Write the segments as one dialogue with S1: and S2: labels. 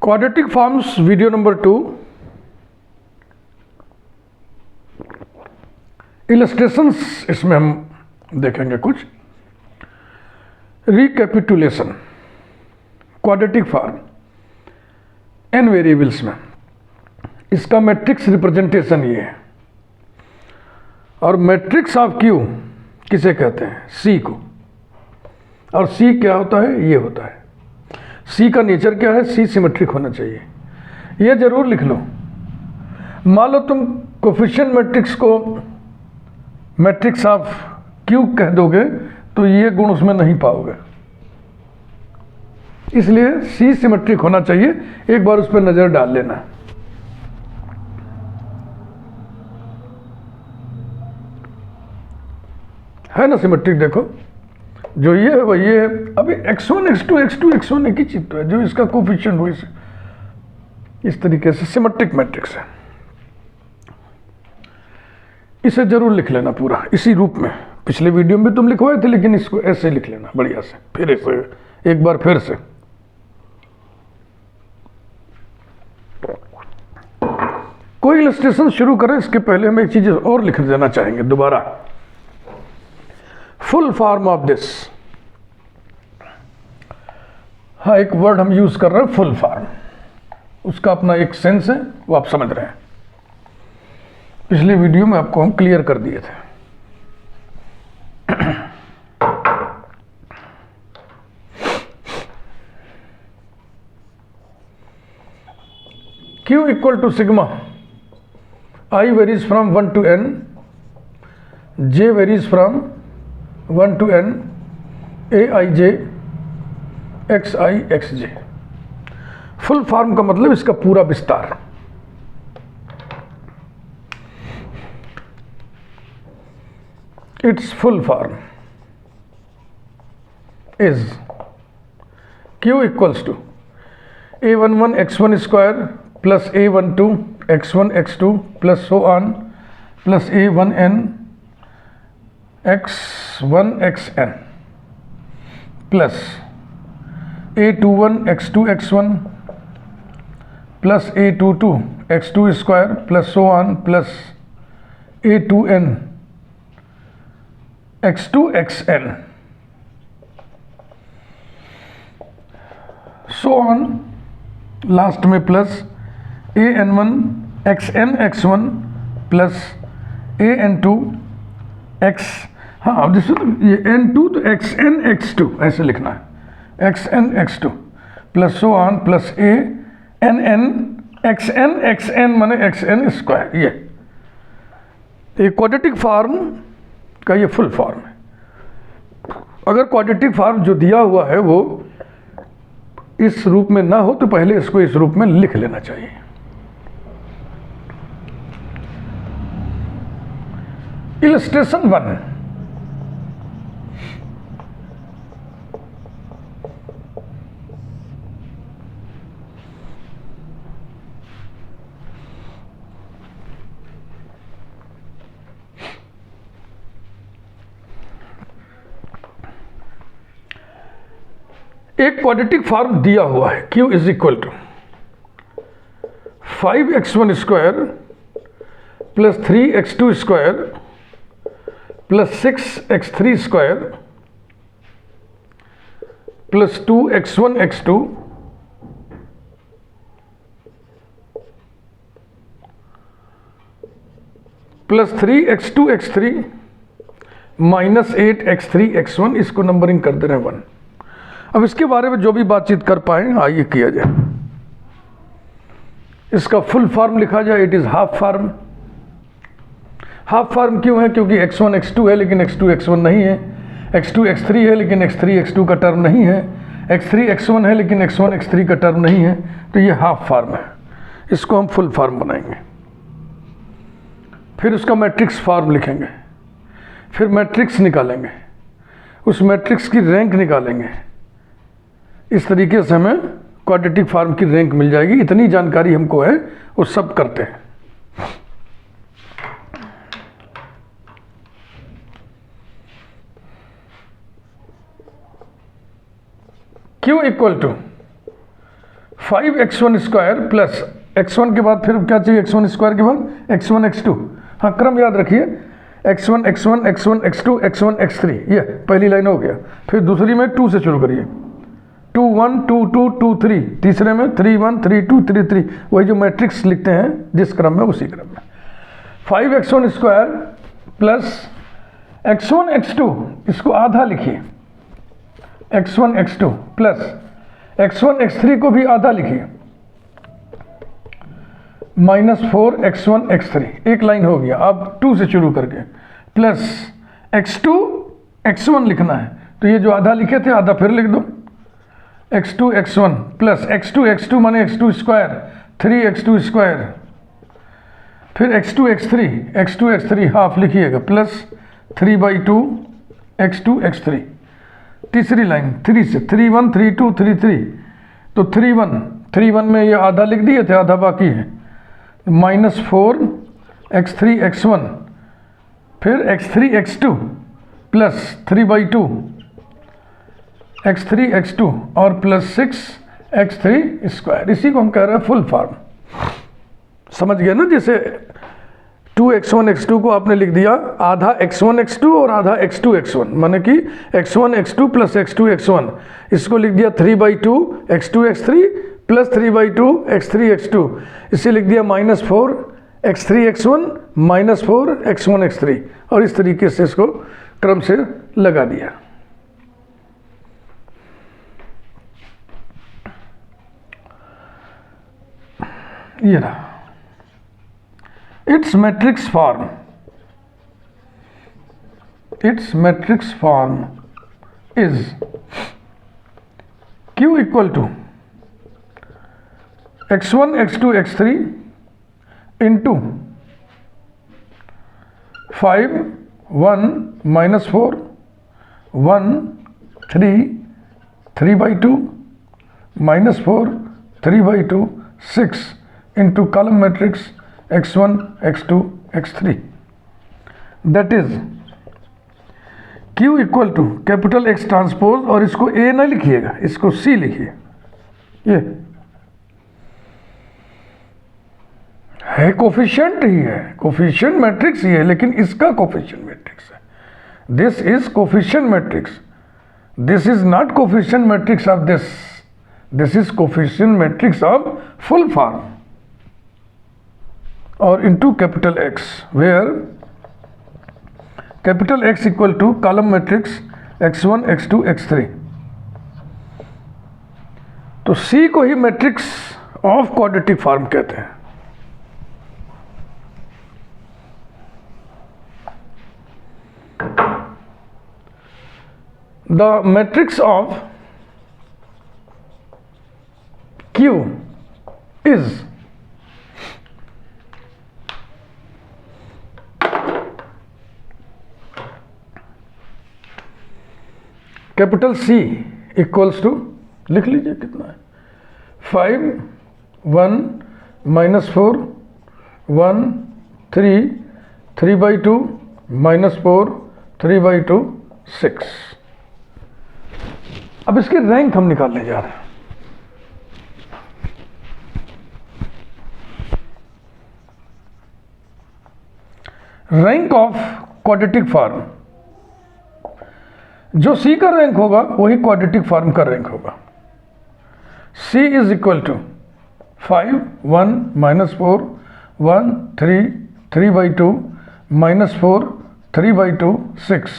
S1: Quadratic forms video number 2। Illustrations इसमें हम देखेंगे कुछ। Recapitulation, quadratic form n variables में, इसका मैट्रिक्स रिप्रेजेंटेशन ये है। और मैट्रिक्स ऑफ क्यू किसे कहते हैं? C को। और C क्या होता है? ये होता है। C का नेचर क्या है? C सिमेट्रिक होना चाहिए। ये जरूर लिख लो। मान लो तुम कोफिशिएंट मैट्रिक्स को मैट्रिक्स ऑफ क्यू कह दोगे तो ये गुण उसमें नहीं पाओगे, इसलिए C सिमेट्रिक होना चाहिए। एक बार उस पर नजर डाल लेना। है ना सिमेट्रिक? देखो जो ये है वो ये है। अभी x1 x2 x2 x1 एक ही चीज तो है, जो इसका कोफिशिएंट हो इस तरीके से सिमेट्रिक मैट्रिक्स है। इसे जरूर लिख लेना पूरा इसी रूप में। पिछले वीडियो में भी तुम लिखवाए थे, लेकिन इसको ऐसे लिख लेना बढ़िया से। फिर इसे एक बार फिर से। कोई इलस्ट्रेशन शुरू करें इसके पहले हम एक चीज और लिख देना चाहेंगे दोबारा। Full form of this. हाँ, एक वर्ड हम यूज कर रहे हैं फुल फॉर्म, उसका अपना एक सेंस है, वो आप समझ रहे हैं। पिछले वीडियो में आपको हम क्लियर कर दिए थे। Q equal to sigma I varies from 1 to n, J varies from 1 to n, Aij xi xj। Full form का मतलब इसका पूरा विस्तार। Its full form is Q equals to a11 x1 square plus a12 x1 x2 plus so on plus a1n x1 xn plus a21 x2 x1 plus a22 x2 square plus so on plus a2n x2 xn so on, last में plus an1 xn x1 plus an2 x, हाँ अब ये n2 तो xn x2 ऐसे लिखना है, xn x2 plus so on plus ann xn xn माने xn square. ये क्वाड्रेटिक फॉर्म का ये फुल फॉर्म है। अगर क्वाड्रेटिक फॉर्म जो दिया हुआ है वो इस रूप में ना हो तो पहले इसको इस रूप में लिख लेना चाहिए। इलस्ट्रेशन 1। एक क्वाड्रेटिक फॉर्म दिया हुआ है Q is equal to 5x1 square plus 3x2 square plus 6x3 square plus 2x1 x2 plus 3x2 x3 minus 8x3 x1। इसको नंबरिंग कर दे रहे हैं 1। अब इसके बारे में जो भी बातचीत कर पाए आइए किया जाए। इसका फुल फॉर्म लिखा जाए, it is half form. Half form क्यों है? क्योंकि x1 x2 है लेकिन x2 x1 नहीं है, x2 x3 है लेकिन x3 x2 का टर्म नहीं है, x3 x1 है लेकिन x1 x3 का टर्म नहीं है, तो ये हाफ फॉर्म है। इसको हम फुल फॉर्म बनाएंगे। फिर उसका मैट्रिक्स फॉर्म लिखेंगे, फिर मैट्रिक्स निकालेंगे, उस मैट्रिक्स की रैंक निकालेंगे। इस तरीके से हमें क्वाड्रेटिक फॉर्म की रैंक मिल जाएगी। इतनी जानकारी हमको है, वो सब करते हैं। Q equal to 5x1 square plus x1 के बाद फिर क्या चाहिए, x1 स्क्वायर के बाद x1 x2। हाँ, क्रम याद रखिए, x1 x1 x1 x2 x1 x3, ये पहली लाइन हो गया। फिर दूसरी में 2 से शुरू करिए, 2 1 2 2 2 3, तीसरे में 3 1 3 2 3 3, वही जो मैट्रिक्स लिखते हैं जिस क्रम में उसी क्रम में। 5x1 square plus x1 x2, इसको आधा लिखिए, x1 x2 plus x1 x3 को भी आधा लिखिए, -4 x1 x3, एक लाइन हो गया। अब 2 से शुरू करके प्लस x2 x1 लिखना है, तो ये जो आधा लिखे थे आधा फिर लिख दो, x2 x1 plus x2 x2 माने x2 स्क्वायर 3x2 स्क्वायर, फिर x2 x3 हाफ लिखिएगा, प्लस 3/2 x2 x3, तीसरी लाइन 3 से 3 1 3 2 3 3, तो 3 1 में ये आधा लिख दिए थे, आधा बाकी है, -4 x3 x1, फिर x3 x2 plus 3/2 x3 x2 और प्लस 6 x3 स्क्वायर। इसी को हम कह रहे हैं फुल फॉर्म। समझ गए ना, जैसे 2x1 x2 को आपने लिख दिया आधा x1 x2 और आधा x2 x1, माने कि x1 x2 plus x2 x1, इसको लिख दिया 3/2 x2 x3 plus 3/2 x3 x2, इसे लिख दिया -4 x3 x1 -4 x1 x3, और इस तरीके से इसको क्रम से लगा दिया। ये रहा its matrix form is q equal to x1 x2 x3 into 5 1 -4 1 3 3/2 -4 3/2 6 into column matrix x1 x2 x3, that is q equal to capital X transpose, और इसको A ना लिखिएगा, इसको C लिखिए। ये है कोफिशिएंट ही है, कोफिशिएंट मैट्रिक्स ही है, लेकिन इसका कोफिशिएंट मैट्रिक्स है। This is coefficient matrix, this is not coefficient matrix of this is coefficient matrix of full form or into capital X, where capital X equal to column matrix x1 x2 x3। तो C को ही matrix of quadratic form कहते हैं। The matrix of Q is capital C equals to, लिख लीजिए कितना है, 5 1 -4 1 3 3/2 -4 3/2 6। अब इसके रैंक हम निकालने जा रहे हैं। रैंक ऑफ क्वाड्रेटिक फॉर्म, जो C का रैंक होगा वही क्वाड्रेटिक फॉर्म का रैंक होगा। C is equal to 5 1 -4 1 3 3/2 -4 3/2 6।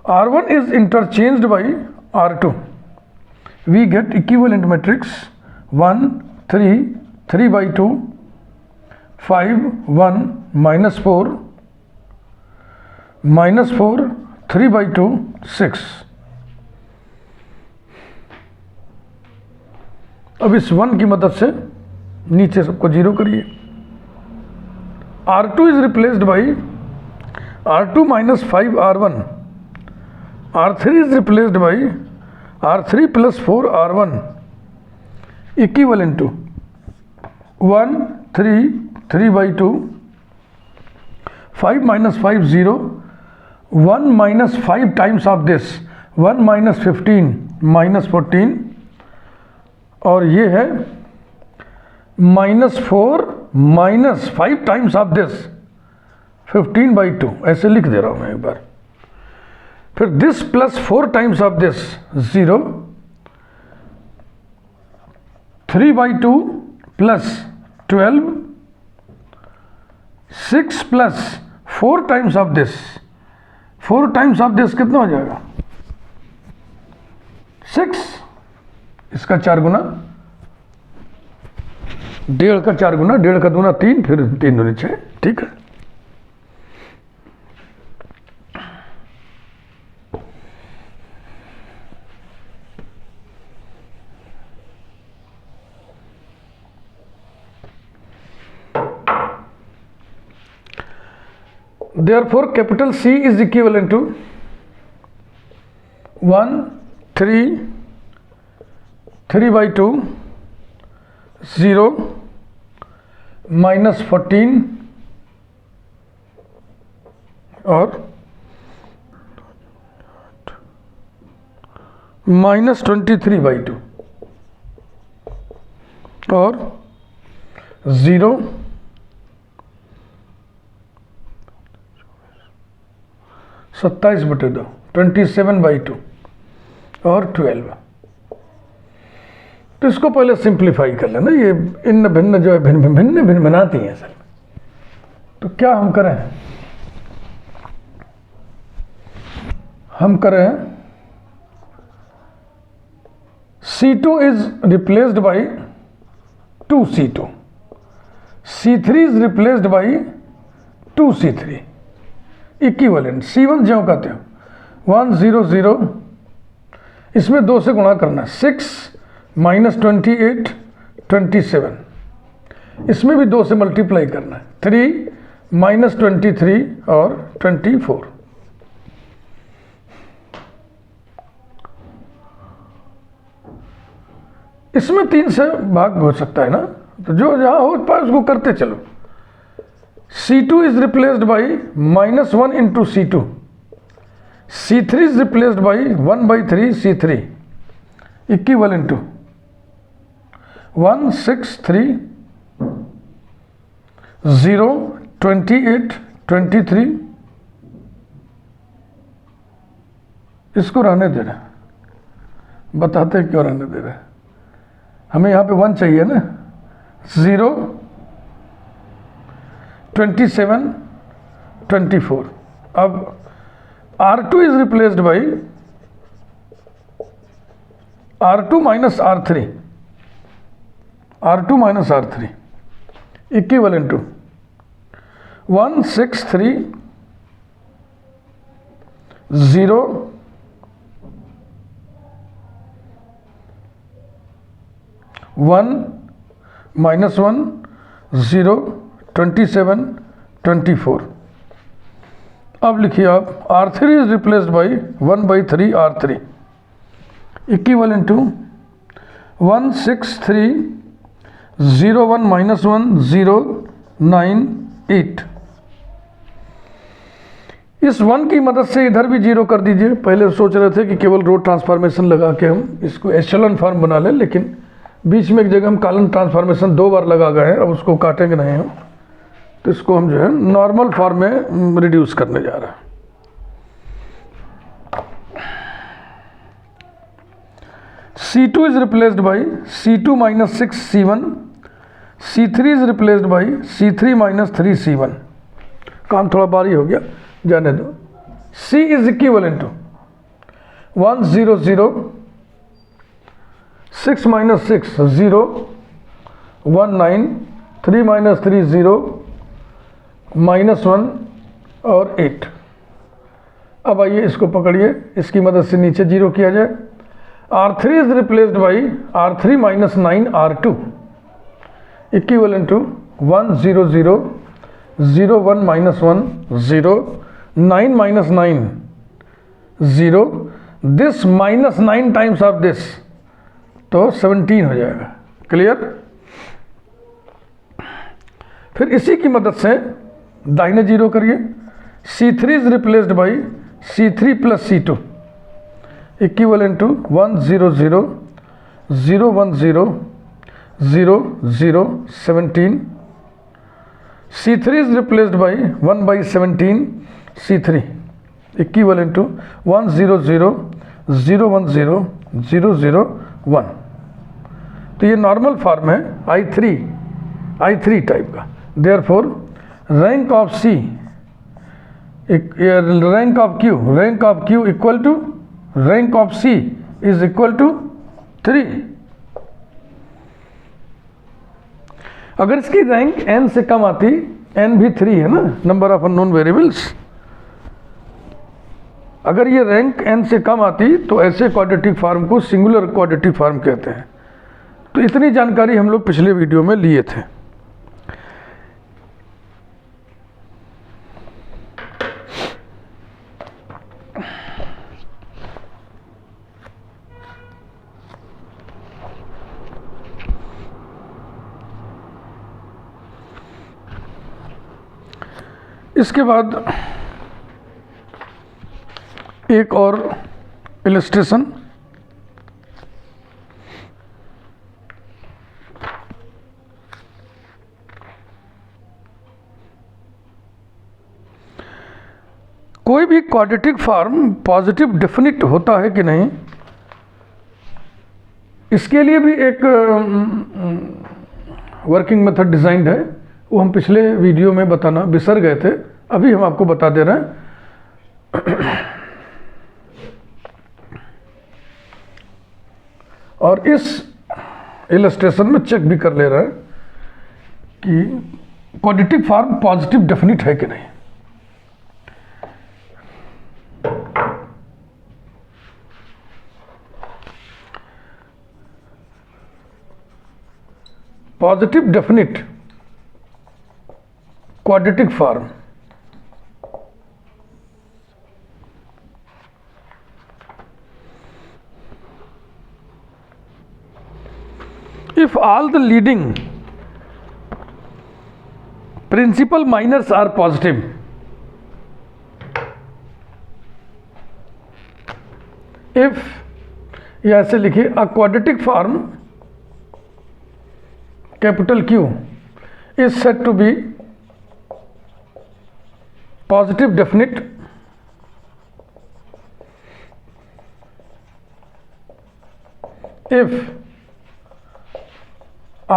S1: R1 is interchanged by R2, we get equivalent matrix 1 3 3/2 5 1 -4 -4 3/2 6। अब इस 1 की मदद से नीचे सबको जीरो करिए। R2 is replaced by R2 - 5 R1, R3 is replaced by R3 + 4 R1 equivalent to 1 3 3/2 5 - 5 0 1 - 5 times of this 1 - 15 - 14 और ये है -4 -5 टाइम्स ऑफ दिस 15/2, ऐसे लिख दे रहा हूं मैं एक बार। फिर this plus 4 times of this 0, 3/2 plus 12, 6 plus 4 times of this, 4 times of this कितना हो जाएगा 6, इसका 4 गुना, 1.5 का 4 गुना, 1.5 का दूना 3, फिर 3 दूनी 6, ठीक है। Therefore, capital C is equivalent to 1, 3, 3/2, 0, -14 और -23/2 और 0, 27/2, 27/2 और 12। तो इसको पहले सिंप्लीफाई कर लेना, ये इन भिन्न जो है भिन्न भिन्न भिन्न बनाती हैं सर। तो क्या हम करें, हम करें C2 is replaced by 2C2, C3 is replaced by 2C3, equivalent C1 ज्यों कहते हो 1 0 0, इसमें 2 से गुणा करना, 6 -28 27, इसमें भी 2 से मल्टीप्लाई करना है, 3 -23 और 24। इसमें 3 से भाग हो सकता है ना, तो जो जहां हो पाए उसको करते चलो। C2 is replaced by -1 into C2, C3 is replaced by 1/3 C3, equivalent to 1 6 3 0 28 23। इसको रहने दे रहे, बताते हैं क्यों रहने दे रहे, हमें यहाँ पे 1 चाहिए ना। 0 27 24, अब R2 is replaced by R2 minus R3, R2 minus R3 equivalent to 1 6 3 0 1 -1 0 27 24। अब लिखिए आप R3 is replaced by 1/3 R3 equivalent to 1 6 3 0 1 -1 0 9 8। इस 1 की मदद से इधर भी 0 कर दीजिए। पहले सोच रहे थे कि केवल रो ट्रांसफॉर्मेशन लगा के हम इसको एशेलन फॉर्म बना लें, लेकिन बीच में एक जगह हम कॉलम ट्रांसफॉर्मेशन 2 बार लगा गए हैं, अब उसको काटेंगे नहीं हम, तो इसको हम जो है नॉर्मल फॉर्म में रिड्यूस करने जा रहे हैं। C2 is replaced by C2 minus 6 C1, C3 is replaced by C3 minus 3 C1। काम थोड़ा भारी हो गया, जाने दो। C is equivalent to 1 0 0 6 minus 6 0 1 9 3 minus 3 0 -1 और 8। अब आइए इसको पकड़िए, इसकी मदद से नीचे 0 किया जाए। R3 is replaced by R3 minus 9 R2 equivalent to 1 0 0 0 1 -1 0 9 minus 9 0, this -9 times of this, तो 17 हो जाएगा। क्लियर? फिर इसी की मदद से दाहिने 0 करिए। C3 is replaced by C3 plus C2 equivalent to 1 0 0 0 1 0 0 0 17. C3 is replaced by 1 by 17 C3 equivalent to 1 0 0 0 1 0 0 0 1. तो ये नॉर्मल फॉर्म है I3 टाइप का. Therefore rank of C, rank of Q equal to rank of C is equal to 3. अगर इसकी rank n से कम आती, n भी 3 है ना, नंबर ऑफ अननोन वेरिएबल्स, अगर ये रैंक n से कम आती तो ऐसे क्वाड्रेटिक फॉर्म को सिंगुलर क्वाड्रेटिक फॉर्म कहते हैं. तो इतनी जानकारी हम लोग पिछले वीडियो में लिए थे. इसके बाद एक और इलस्ट्रेशन. कोई भी क्वाड्रेटिक फॉर्म पॉजिटिव डेफिनिट होता है कि नहीं, इसके लिए भी एक वर्किंग मेथड डिजाइंड है. वो हम पिछले वीडियो में बताना बिसर गए थे, अभी हम आपको बता दे रहे हैं. और इस इलस्ट्रेशन में चेक भी कर ले रहे हैं कि क्वाड्रेटिक फॉर्म पॉजिटिव डेफिनिट है कि नहीं. Positive definite quadratic form if all the leading principal minors are positive, if या ऐसे लिखिए a quadratic form capital Q is said to be positive definite if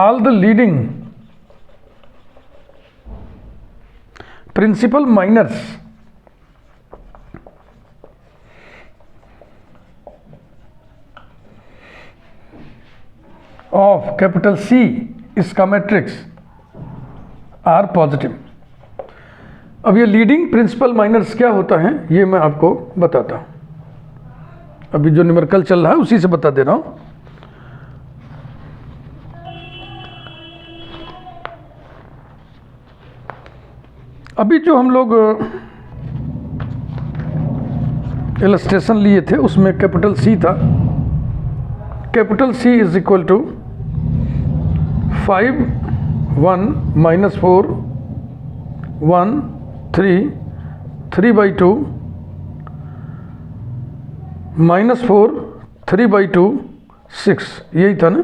S1: all the leading principal minors of capital C इसका matrix are positive. अब ये leading principal miners क्या होता है ये मैं आपको बताता हूँ. अभी जो न्यूमेरिकल चल रहा है उसी से बता दे रहा हूँ. अभी जो हम लोग इलस्ट्रेशन लिए थे उसमें कैपिटल C था. Capital C is equal to 5 1 -4 1 3 3 by 2 -4 3 by 2 6. यही था ना,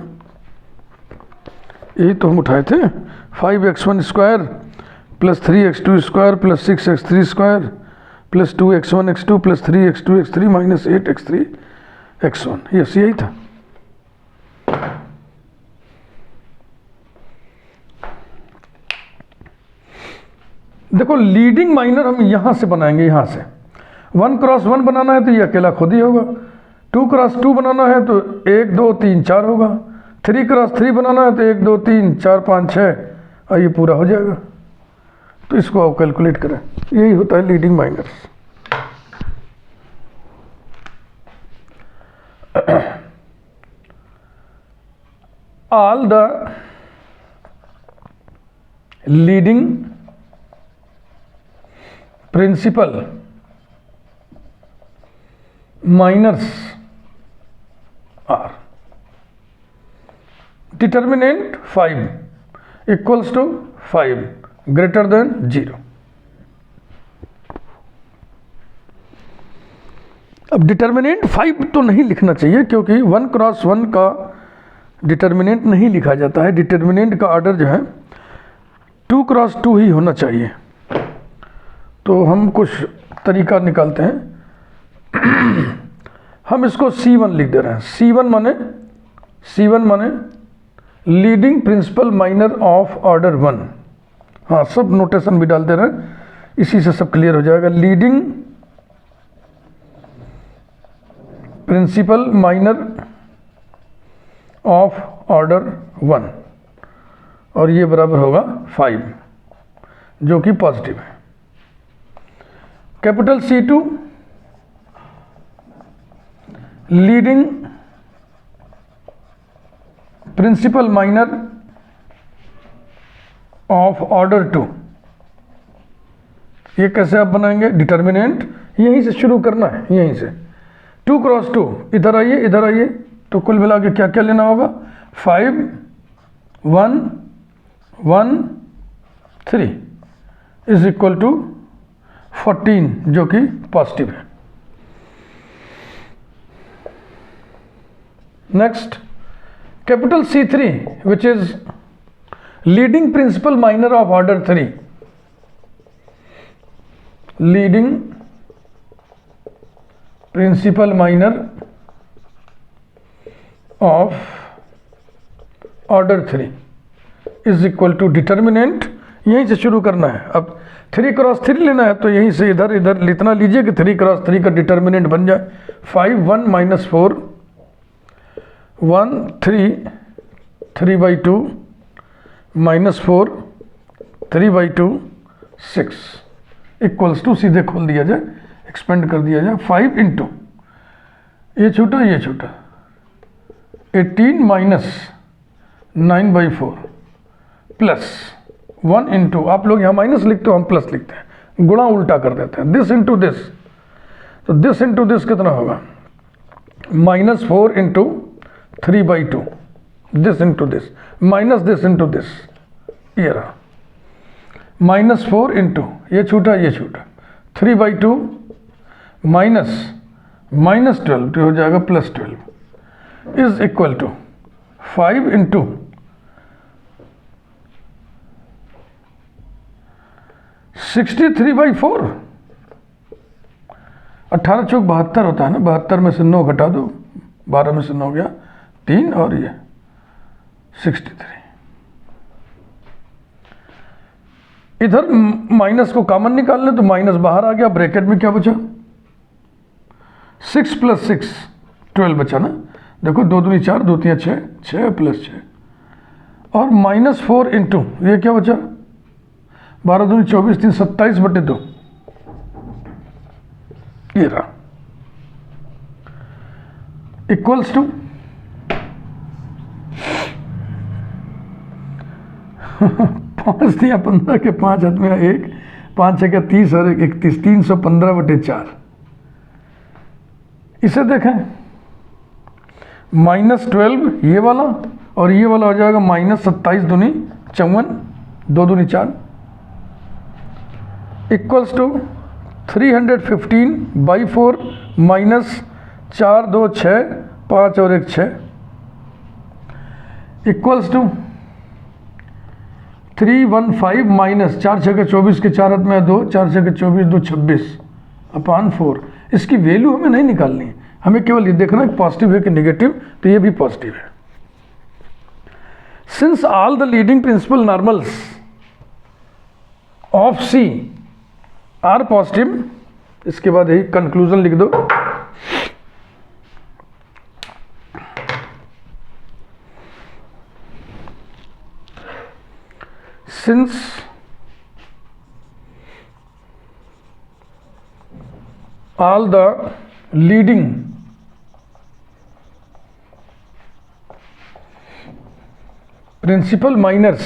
S1: यही तो हम उठाए थे. 5x1 square plus 3x2 square plus 6x3 square plus 2x1 x2 plus 3x2 x3 minus 8x3 x1. Yes, यही था. देखो लीडिंग माइनर हम यहां से बनाएंगे, यहां से 1 क्रॉस 1 बनाना है तो ये अकेला खुद ही होगा. 2 क्रॉस 2 बनाना है तो 1 2 3 4 होगा. 3 क्रॉस 3 बनाना है तो 1 2 3 4 5 6 और ये पूरा हो जाएगा. तो इसको आप कैलकुलेट करें. यही होता है leading minors. All the leading principal minors are determinant 5 equals to 5 greater than 0. अब डिटर्मिनेंट 5 तो नहीं लिखना चाहिए क्योंकि 1 क्रॉस 1 का डिटर्मिनेंट नहीं लिखा जाता है, डिटर्मिनेंट का ऑर्डर जो है 2 क्रॉस 2 ही होना चाहिए। तो हम कुछ तरीका निकालते हैं। हम इसको C1 लिख दे रहे हैं। C1 माने leading principal minor of order 1। हाँ, सब नोटेशन भी डाल दे रहे हैं, इसी से सब क्लियर हो जाएगा। Leading principal minor of order 1 और ये बराबर होगा 5, जो कि पॉजिटिव है। Capital C2 leading principal minor of order 2। ये कैसे आप बनाएंगे? डिटर्मिनेंट यहीं से शुरू करना है, यहीं से 2 क्रॉस 2, इधर आइए, तो कुल मिला के क्या क्या लेना होगा? 5 1 1 3 इज इक्वल टू 14, जो कि पॉजिटिव है। Next, capital C3 which is leading principal minor of order 3। Leading principal minor of order 3 is equal to determinant, यहीं से शुरू करना है। अब 3 क्रॉस 3 लेना है, तो यहीं से इधर इतना लीजिए कि 3 क्रॉस 3 का डिटर्मिनेंट बन जाए। 5 1 माइनस 4 1 3 3/2 माइनस 4 3/2 6 इक्वल्स टू, सीधे खोल दिया जाए, एक्सपेंड कर दिया जाए। 5 इंटू ये छोटा 18 माइनस 9/4 प्लस 1 इंटू, आप लोग यहाँ माइनस लिखते हो, हम प्लस लिखते हैं, गुणा उल्टा कर देते हैं। दिस इंटू दिस, तो दिस इंटू दिस कितना होगा? -4 into 3/2, this into this, minus this into this, ये रहा। -4 इंटू ये छोटा 3/2 माइनस 12, तो हो जाएगा +12 इज इक्वल टू 5 इंटू 63/4। 18 चौक 72 होता है ना, 72 में से 9 घटा दो, 12 में से 9 गया 3, और ये 63। इधर माइनस को कॉमन निकाल ले तो माइनस बाहर आ गया, ब्रैकेट में क्या बचा? 6 + 6 12 बचा ना। देखो 2 दूनी 4, 2 3 6, 6 + 6, और -4 इंटू ये क्या बचा? 12 दूनी 24, 3 27/2, ये रहा, इक्वल्स टू 5 दिया 15 के 5 हाथ में 1, 5 6 के 30 और 31, 315/4। इसे देखें, -12 ये वाला और ये वाला हो जाएगा -27 दूनी 54, 2 दूनी 4 इक्वल्स टू 315/4 -4 2 6 5 और 1 6 इक्वल्स टू 315 माइनस 4 6 के 24 के 4 हाथ में 2, 4 6 के 24, 2 26/4। इसकी वैल्यू हमें नहीं निकालनी है, हमें केवल ये देखना है पॉजिटिव है कि नेगेटिव, तो ये भी पॉजिटिव है। Since all the leading principal normals of C are positive, इसके बाद यही कंक्लूजन लिख दो। Since all the leading principal minors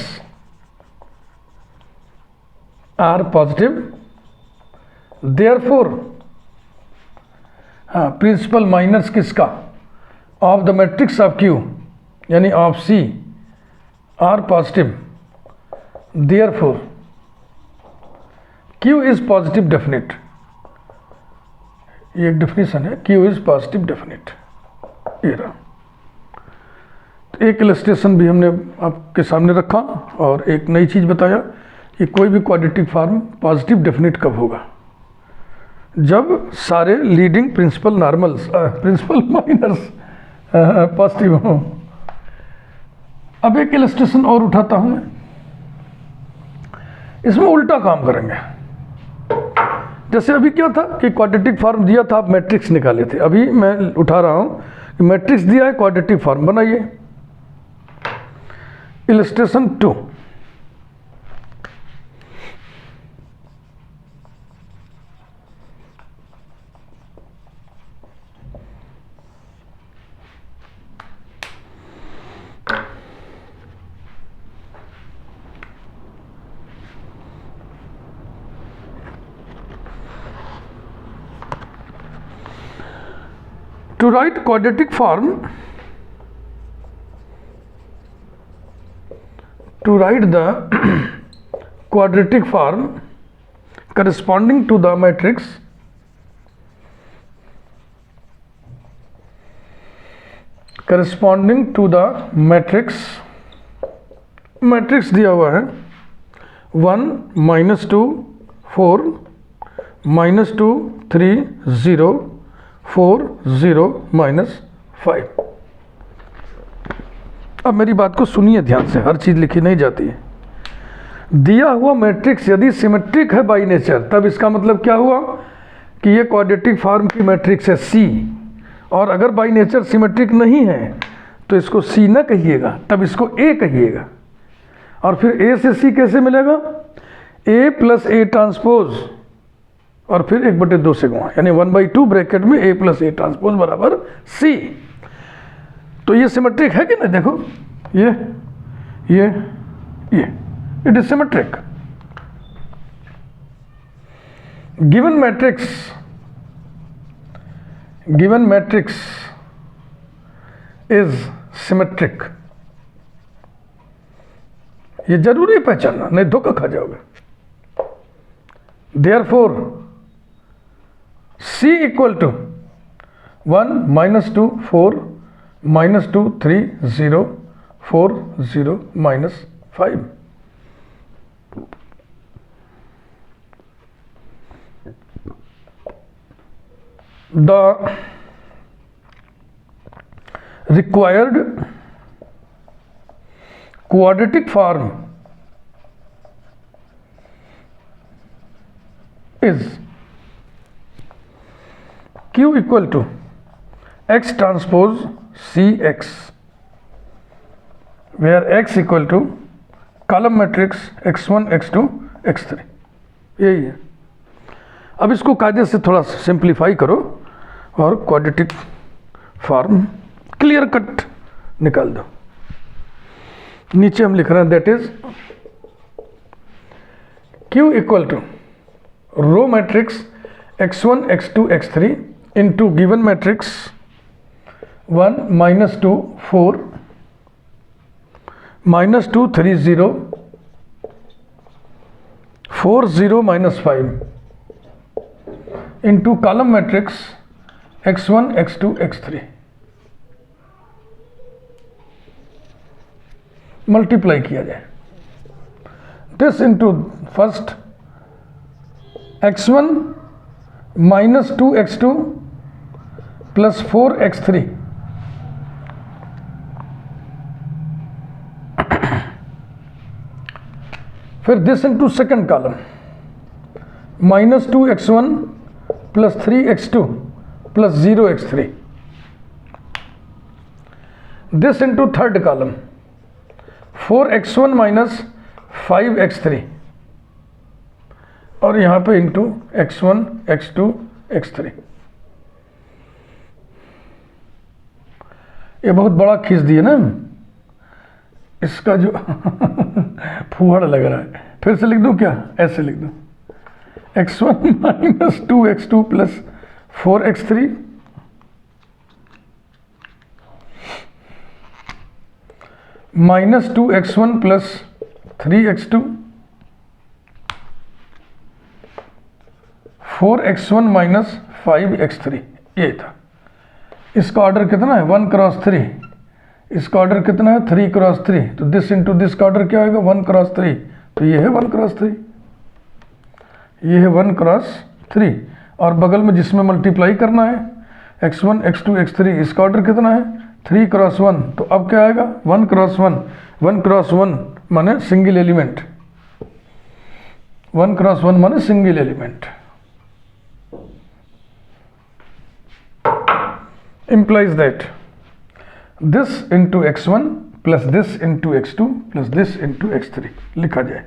S1: are positive, therefore principal minors किसका? Of the matrix of Q यानी of C are positive, therefore Q is positive definite। ये एक definition है, Q is positive definite। ये रहा। तो एक इलस्ट्रेशन भी हमने आपके सामने रखा और एक नई चीज़ बताया कि कोई भी क्वाड्रेटिक फॉर्म पॉजिटिव डेफिनेट कब होगा, जब सारे leading principal normals principal minors positive हों। अब एक इलस्ट्रेशन और उठाता हूं मैं, इसमें उल्टा काम करेंगे। जैसे अभी क्या था कि क्वाड्रेटिक फॉर्म दिया था, आप मैट्रिक्स निकाले थे। अभी मैं उठा रहा हूं कि मैट्रिक्स दिया है, क्वाड्रेटिक फॉर्म बनाइए। Illustration 2, to write quadratic form, to write the quadratic form corresponding to the matrix matrix दिया हुआ है 1 -2 4 -2 3 0 4 0 -5। अब मेरी बात को सुनिए ध्यान से, हर चीज़ लिखी नहीं जाती है। दिया हुआ मैट्रिक्स यदि सिमेट्रिक है बाई नेचर, तब इसका मतलब क्या हुआ कि ये क्वाड्रेटिक फॉर्म की मैट्रिक्स है C, और अगर बाई नेचर सिमेट्रिक नहीं है तो इसको C ना कहिएगा, तब इसको A कहिएगा। और फिर A से C कैसे मिलेगा? A + A ट्रांसपोज और फिर 1/2 से गुणा, यानी 1/2 ब्रैकेट में A + A ट्रांसपोज बराबर C। तो ये सिमेट्रिक है कि नहीं? देखो ये it is symmetric. Given matrix is symmetric. ये जरूरी पहचानना, नहीं धोखा खा जाओगे। Therefore C = 1 -2 4 -2 3 0 4 0 -5। The required quadratic form is Q = X transpose CX, where X = column matrix x1 x2 x3। यही है। अब इसको कायदे से थोड़ा सिंप्लीफाई करो और क्वाड्रेटिक फॉर्म क्लियर कट निकाल दो। नीचे हम लिख रहे हैं that is Q = row matrix x1 x2 x3 into given matrix 1 -2 4 -2 3 0 4 0 -5 into column matrix x1 x2 x3। Multiply किया जाए this into first x1 -2 x2 + 4 x3 फिर this into second column -2 x1 + 3 x2 + 0 x3। This into third column 4 x1 - 5 x3 और यहाँ पे into x1 x2 x3। ये बहुत बड़ा खींच दिए ना, इसका जो फुहाड़ लग रहा है। फिर से लिख दूं क्या? ऐसे लिख दूं x1 - 2 x2 + 4 x3 -2 x1 + 3 x2 4 x1 - 5 x3। ये था। इसका ऑर्डर कितना है? 1 × 3 इसका ऑर्डर कितना है 3 क्रॉस 3, तो दिस इंटू दिस का ऑर्डर क्या आएगा 1 क्रॉस 3, तो ये है 1 क्रॉस 3, ये है 1 क्रॉस 3। और बगल में जिसमें मल्टीप्लाई करना है x1 x2 x3, इसका ऑर्डर कितना है 3 क्रॉस 1, तो अब क्या आएगा 1 क्रॉस 1, 1 क्रॉस 1 माने सिंगल एलिमेंट, 1 क्रॉस 1 माने single element. implies that this into x1 plus this into x2 plus this into x3 लिखा जाए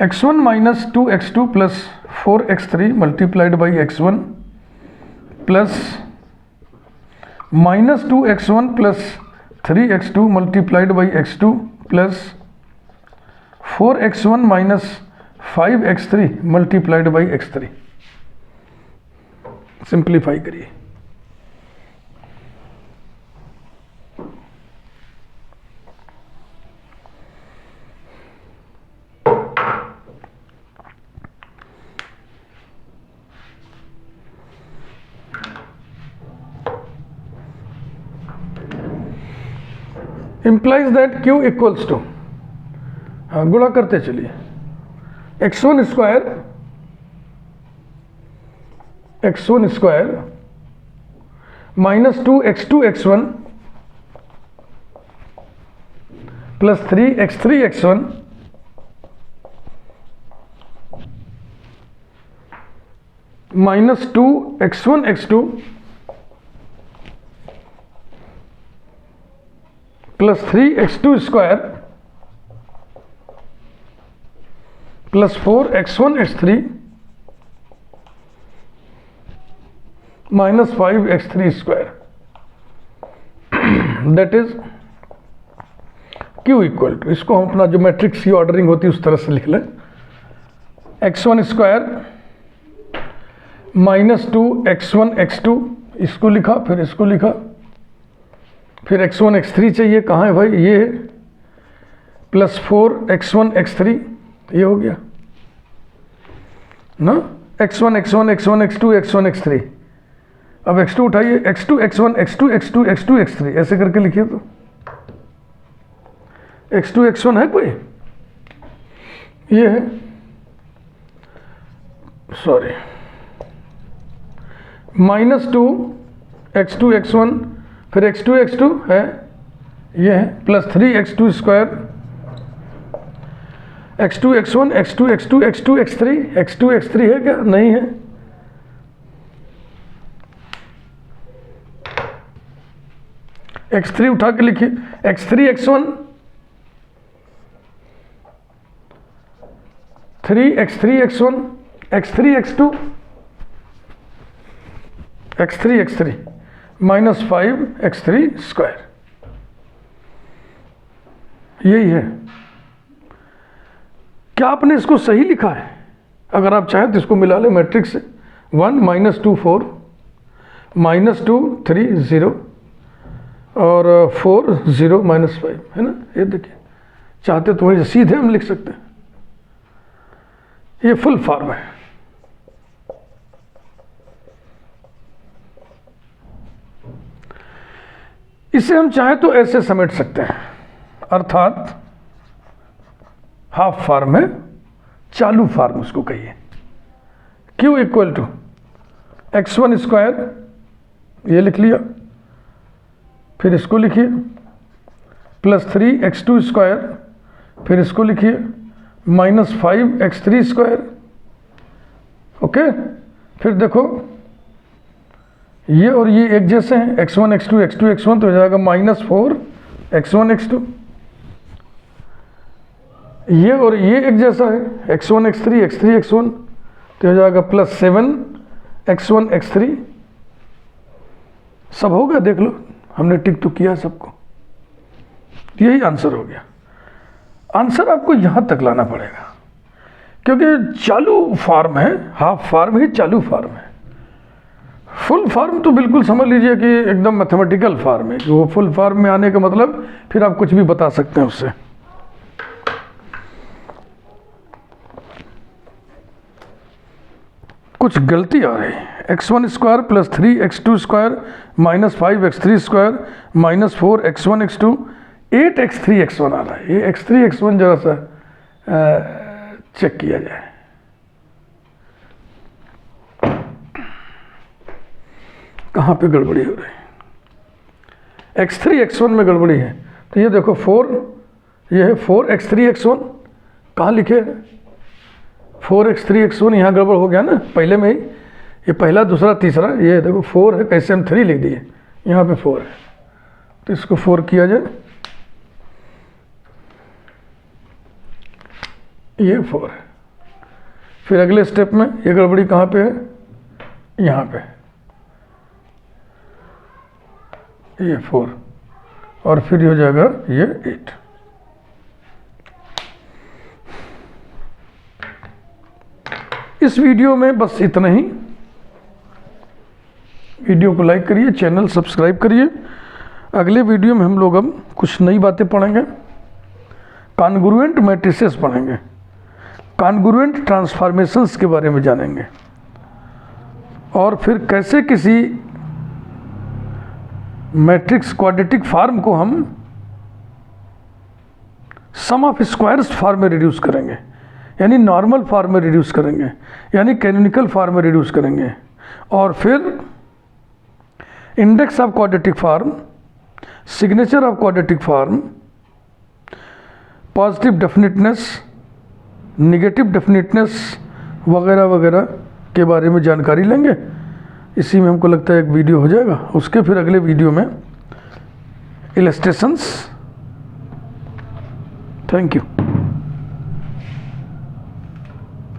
S1: x1 minus 2x2 plus 4x3 multiplied by x1 plus minus 2x1 plus 3x2 multiplied by x2 plus 4x1 minus 5x3 multiplied by x3। Simplify करिए। implies that q equals to, हाँ गुणा करते चलिए, x1 square minus 2x2 x1 plus 3x3 x1 minus 2x1 x2 plus 3x2 square plus 4x1 x3 minus 5x3 square, that is Q equal to, इसको हम अपना जो matrix की ordering होती है उस तरह से लिख लें, x1 square minus 2x1 x2, इसको लिखा, फिर इसको लिखा, फिर x1 x3 चाहिए, कहाँ है भाई, ये प्लस 4x1 x3, ये हो गया ना, x1 x1 x1 x2 x1 x3। अब x2 उठाइए, x2 x1 x2 x2 x2 x3 ऐसे करके लिखिए, तो x2 x1 है कोई, ये है, सॉरी, माइनस 2x2 x1, फिर x2 x2 है, ये है, plus 3x2 square, x2 x1 x2 x2 x2 x3, x2 x3 है क्या, नहीं है, x3 उठा के लिखिए, x3 x1 3x3 x1 x3 x2 x3 x3 minus 5x3 square, यही है। क्या आपने इसको सही लिखा है? अगर आप चाहें तो इसको मिला लें मैट्रिक्स से, 1 माइनस 2 4 माइनस 2 3 0 और 4 0 माइनस 5, है ना, ये देखिए, चाहते तो वही सीधे हम लिख सकते हैं, ये फुल फॉर्म है। इसे हम चाहे तो ऐसे समेट सकते हैं, अर्थात हाफ फॉर्म है, चालू फॉर्म उसको कहिए, Q equal to x1 square, ये लिख लिया, फिर इसको लिखिए, प्लस 3x2 स्क्वायर, फिर इसको लिखिए, माइनस 5x3 स्क्वायर, ओके। फिर देखो ये और ये एक जैसे हैं, x1 x2 x2 x1, तो हो जाएगा माइनस 4x1 x2, ये और ये एक जैसा है, x1 x3 x3 x1, तो हो जाएगा प्लस 7x1 x3, सब हो गया, देख लो हमने टिक तो किया सबको, यही आंसर हो गया। आंसर आपको यहां तक लाना पड़ेगा क्योंकि चालू फॉर्म है, हाफ फॉर्म ही चालू फॉर्म है। फुल फॉर्म तो बिल्कुल समझ लीजिए कि एकदम मैथमेटिकल फॉर्म है, कि वो फुल फॉर्म में आने का मतलब फिर आप कुछ भी बता सकते हैं उससे। कुछ गलती आ रही है, x1 square plus 3x2 square minus 5x3 square minus 4x1 x2 8x3 x1 आ रहा है। ये x3 x1 जरा सा चेक किया जाए। कहाँ पे गड़बड़ी हो रही है? x3 x1 में गड़बड़ी है। तो ये देखो 4, ये है 4x3 x1, कहाँ लिखे हैं 4x3 x1? यहाँ गड़बड़ हो गया ना पहले में ही, ये पहला दूसरा तीसरा, ये देखो 4 है, कैसे हम 3 लिख दिए, यहाँ पे 4 है। तो इसको 4 किया जाए, ये 4 है। फिर अगले स्टेप में ये गड़बड़ी कहाँ पे है? यहाँ पे, ये 4 और फिर हो जाएगा ये 8। इस वीडियो में बस इतना ही। वीडियो को लाइक करिए, चैनल सब्सक्राइब करिए। अगले वीडियो में हम लोग अब कुछ नई बातें पढ़ेंगे। कॉन्ग्रुएंट मैट्रिसेस पढ़ेंगे, कॉन्ग्रुएंट ट्रांसफॉर्मेशंस के बारे में जानेंगे, और फिर कैसे किसी मैट्रिक्स क्वाड्रेटिक फॉर्म को हम सम ऑफ स्क्वायर्स फॉर्म में रिड्यूस करेंगे, यानी नॉर्मल फॉर्म में रिड्यूस करेंगे, यानी कैनोनिकल फॉर्म में रिड्यूस करेंगे, और फिर index of quadratic form, signature of quadratic form, positive definiteness, negative definiteness वगैरह वगैरह के बारे में जानकारी लेंगे। इसी में हमको लगता है एक वीडियो हो जाएगा। उसके फिर अगले वीडियो में इलस्ट्रेशंस। Thank you.